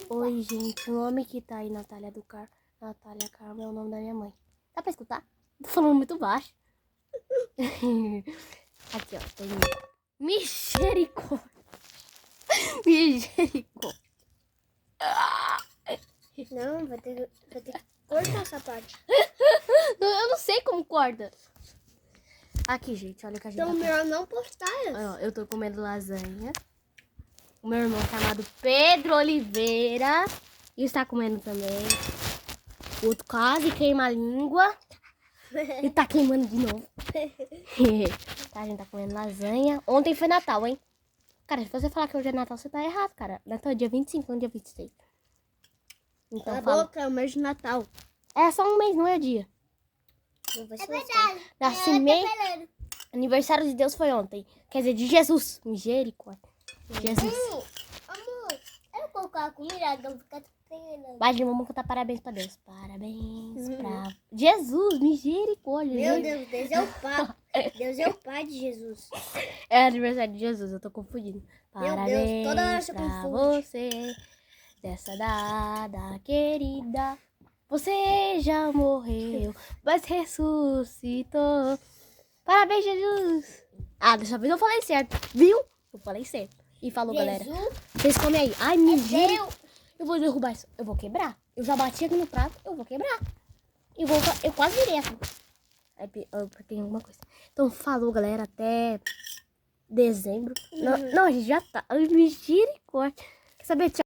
Oi, gente. O nome que tá aí, Natália Carmo, é o nome da minha mãe. Dá pra escutar? Tô falando muito baixo. Aqui, ó. Tem misericórdia. Misericórdia. Não, vai ter que cortar essa parte. Eu não sei como corta. Aqui, gente. Olha o que a gente Então, tá melhor não postar isso. Ó, eu tô comendo lasanha. O meu irmão chamado Pedro Oliveira está comendo também. O outro quase queima a língua. E tá queimando de novo. Tá, a gente tá comendo lasanha. Ontem foi Natal, hein? Cara, se você falar que hoje é Natal, você tá errado, cara. Natal é dia 25, não dia 26. Então, Cala a fala. boca, é o mês de Natal. É só um mês, não é dia. É verdade. Nascimento. Aniversário de Deus foi ontem. Quer dizer, de Jesus. Misericórdia. Jesus. Amor, eu vou colocar a comida, não fica pegando. Vai, vamos cantar parabéns pra Deus. Parabéns pra Jesus. Misericórdia. Meu Deus, Deus é o pai. Deus é o pai de Jesus. É aniversário de Jesus, eu tô confundindo. Meu Parabéns Deus, toda hora você pra confunde. você, dessa data querida. Você já morreu, mas ressuscitou. Parabéns, Jesus. Ah, dessa vez eu falei certo, viu? Eu falei certo. E falou, galera. Vocês comem aí. Ai, misericórdia. Eu vou derrubar isso. Eu vou quebrar. Eu já bati aqui no prato, eu vou quebrar. Eu quase virei aqui. Tem alguma coisa. Então, falou, galera. Até dezembro. Não, a gente já tá. Ai, misericórdia. Quer saber? Tchau.